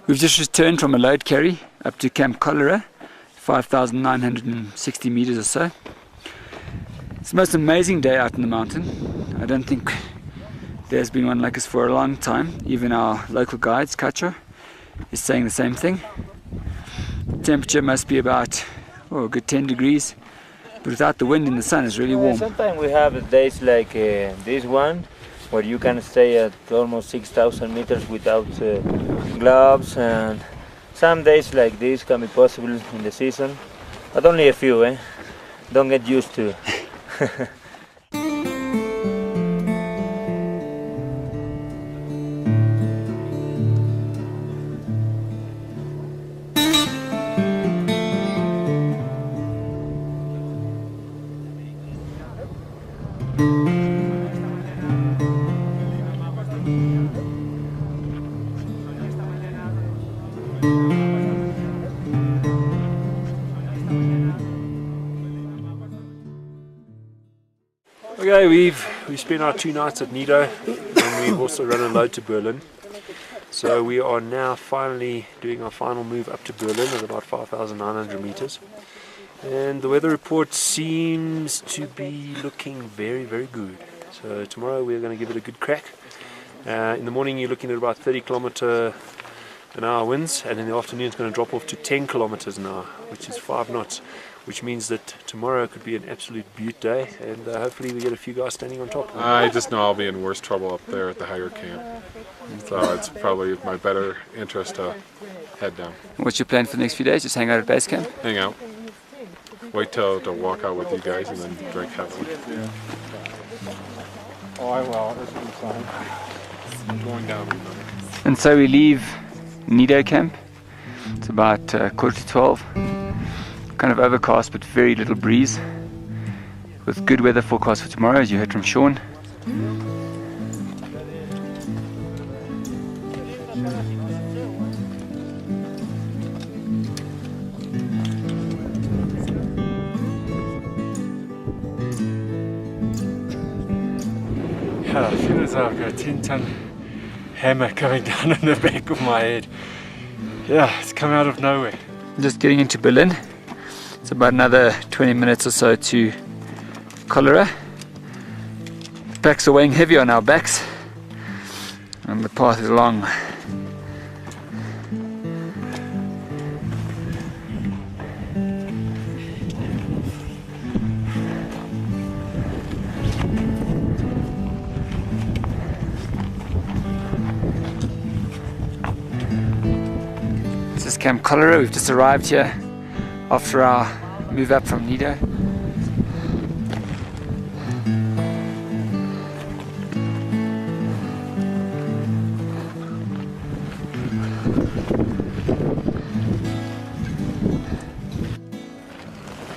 We've just returned from a load carry up to Camp Cholera, 5,960 meters or so. It's the most amazing day out in the mountain. I don't think there's been one like this for a long time. Even our local guides, Kacho, is saying the same thing. The temperature must be about a good 10 degrees, but without the wind and the sun it's really warm. Sometimes we have days like this one, where you can stay at almost 6,000 meters without gloves, and some days like this can be possible in the season, but only a few, Don't get used to it. Okay, we've spent our 2 nights at Nido, and we've also run a load to Berlin. So we are now finally doing our final move up to Berlin at about 5,900 meters. And the weather report seems to be looking very, very good. So tomorrow we're going to give it a good crack. In the morning you're looking at about 30 km/h winds, and in the afternoon it's going to drop off to 10 km/h, which is 5 knots. Which means that tomorrow could be an absolute beaut day, and hopefully we get a few guys standing on top. I just know I'll be in worse trouble up there at the Hager camp, so it's probably my better interest to head down. What's your plan for the next few days? Just hang out at base camp? Hang out. Wait till to walk out with you guys and then drink heavily. Oh, I will. That's what I'm saying. Going down. And so we leave Nido camp. It's about 11:45. Kind of overcast but very little breeze, with good weather forecast for tomorrow, as you heard from Sean. Yeah, I feel as though I've got a 10-ton hammer coming down on the back of my head. Yeah, it's come out of nowhere. Just getting into Berlin. It's about another 20 minutes or so to Cholera. The packs are weighing heavy on our backs, and the path is long. This is Camp Cholera. We've just arrived here after our move up from Nido.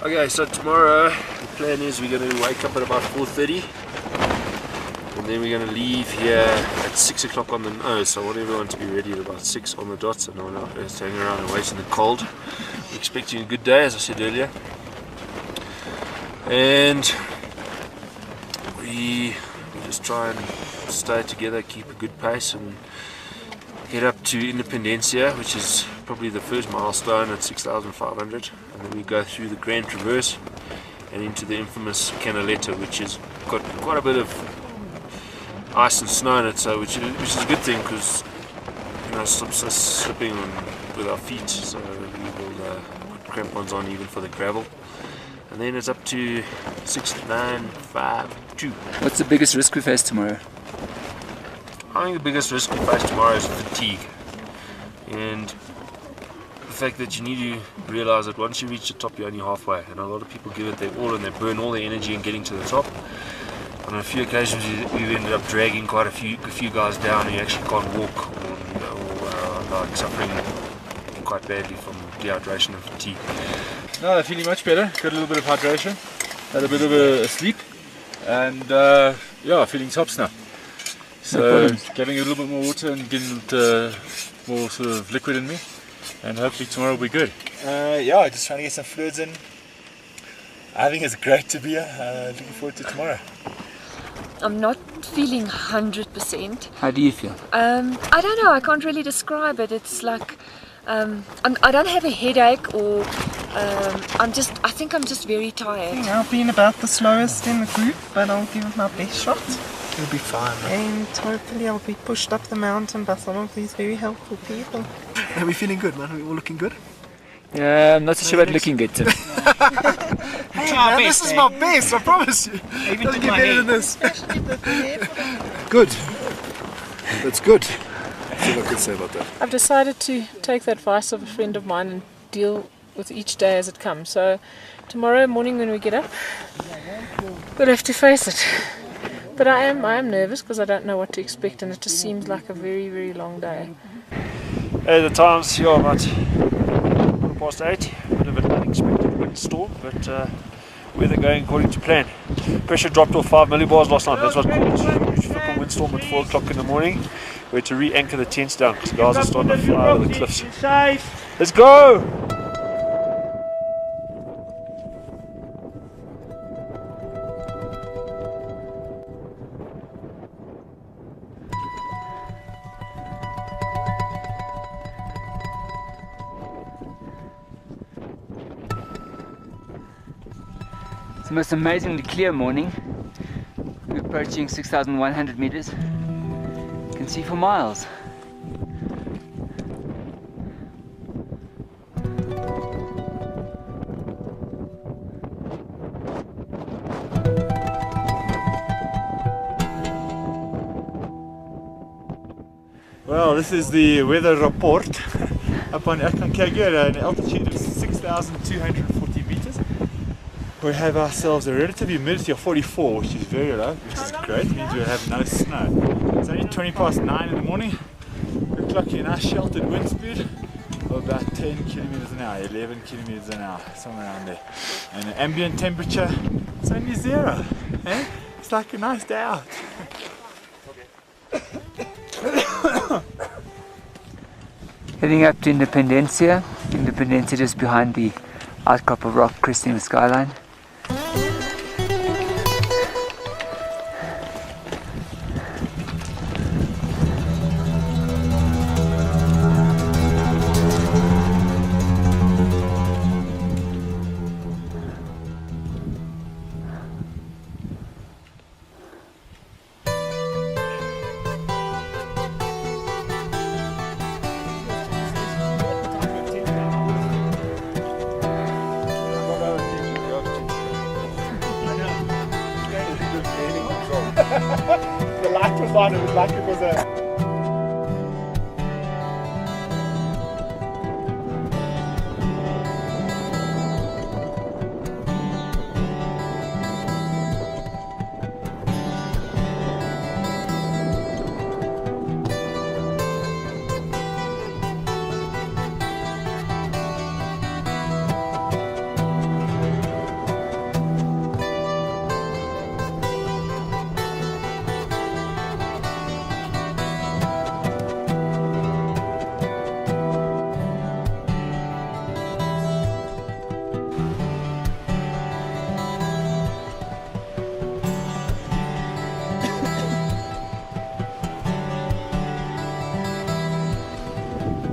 Okay, so tomorrow the plan is we're going to wake up at about 4:30, and then we're going to leave here at 6 o'clock on the nose. So I want everyone to be ready at about 6 on the dot, so no one else hanging around and wait in the cold. We're expecting a good day, as I said earlier, and we just try and stay together, keep a good pace, and head up to Independencia, which is probably the first milestone at 6,500, and then we go through the Grand Traverse and into the infamous Canaleta, which has got quite a bit of ice and snow in it, so which is a good thing, because stops us slipping with our feet, so we will put crampons on even for the gravel. And then it's up to 6,952. What's the biggest risk we face tomorrow? I think the biggest risk we face tomorrow is fatigue, and the fact that you need to realize that once you reach the top you're only halfway, and a lot of people give it their all and they burn all their energy in getting to the top. On a few occasions we've ended up dragging quite a few guys down who actually can't walk, or like suffering quite badly from dehydration and fatigue. No, I'm feeling much better. Got a little bit of hydration, had a bit of a sleep, and yeah, feeling tops now. So getting a little bit more water and getting more sort of liquid in me, and hopefully tomorrow will be good. Yeah, just trying to get some fluids in. I think it's great to be here. Looking forward to tomorrow. I'm not feeling 100%. How do you feel? I don't know, I can't really describe it. It's like I don't have a headache or I think I'm just very tired. I've been about the slowest in the group, but I'll give it my best shot. It'll be fine. And hopefully I'll be pushed up the mountain by some of these very helpful people. Are we feeling good, man? Are we all looking good? Yeah, I'm not so sure about looking good, Tim. Hey man, this is my best, I promise you. Doesn't get better than this. Good. That's good. That's all I could say about that. I've decided to take the advice of a friend of mine and deal with each day as it comes. So tomorrow morning when we get up, we'll have to face it. But I am nervous because I don't know what to expect, and it just seems like a very, very long day. Hey, the times here are about 8:15. Bit of an unexpected windstorm, but weather going according to plan. Pressure dropped off 5 millibars last night. That's what caused a huge flipping windstorm at 4 o'clock in the morning. We had to re-anchor the tents down because guys are starting to fly over the cliffs. Let's go! It's the most amazingly clear morning. We're approaching 6,100 meters. You can see for miles. Well, this is the weather report up on Aconcagua at an altitude of 6,240 meters. We have ourselves a relative humidity of 44, which is very low, which is great. It means we'll have no snow. It's only 20 past 9 in the morning. We're clocking a nice sheltered wind speed of about 10 kilometers an hour, 11 kilometers an hour, somewhere around there. And the ambient temperature, it's only 0. Eh? It's like a nice day out. Heading up to Independencia. Independencia just behind the outcrop of rock cresting the skyline. The light was on, it was like it was a...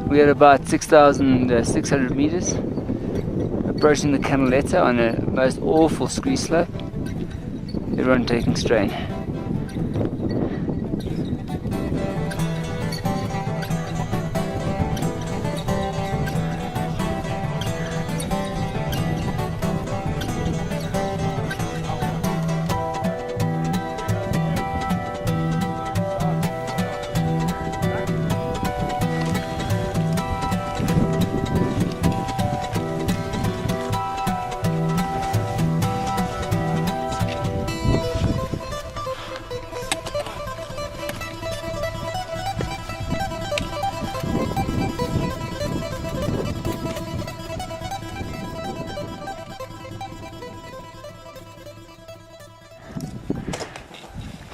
We're at about 6,600 meters, approaching the Canaleta on a most awful scree slope. Everyone taking strain.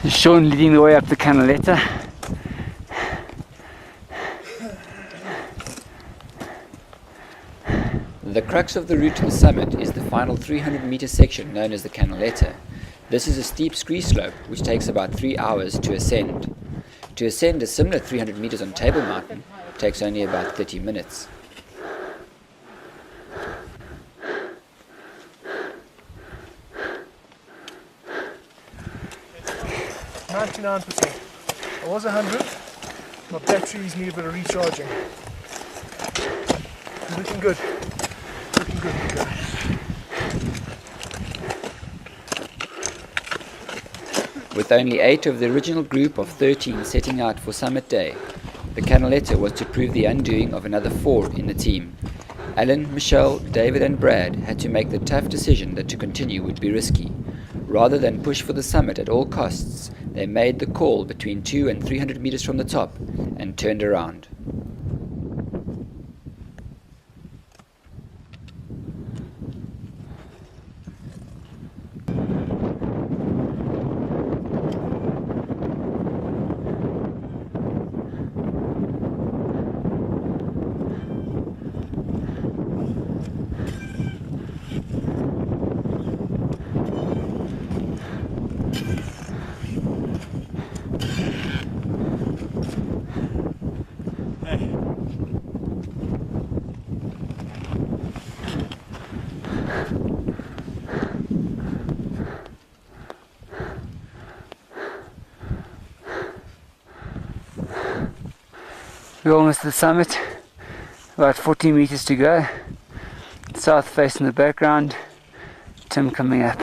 Sean leading the way up the Canaleta. The crux of the route to the summit is the final 300-meter section known as the Canaleta. This is a steep scree slope which takes about 3 hours to ascend. To ascend a similar 300 meters on Table Mountain takes only about 30 minutes. 99%. I was 100. My batteries need a bit of recharging. Looking good. Looking good. With only 8 of the original group of 13 setting out for summit day, the Canaletta was to prove the undoing of another 4 in the team. Alan, Michelle, David and Brad had to make the tough decision that to continue would be risky. Rather than push for the summit at all costs, they made the call between 200 and 300 meters from the top and turned around. We're almost at the summit, about 40 meters to go. South face in the background, Tim coming up.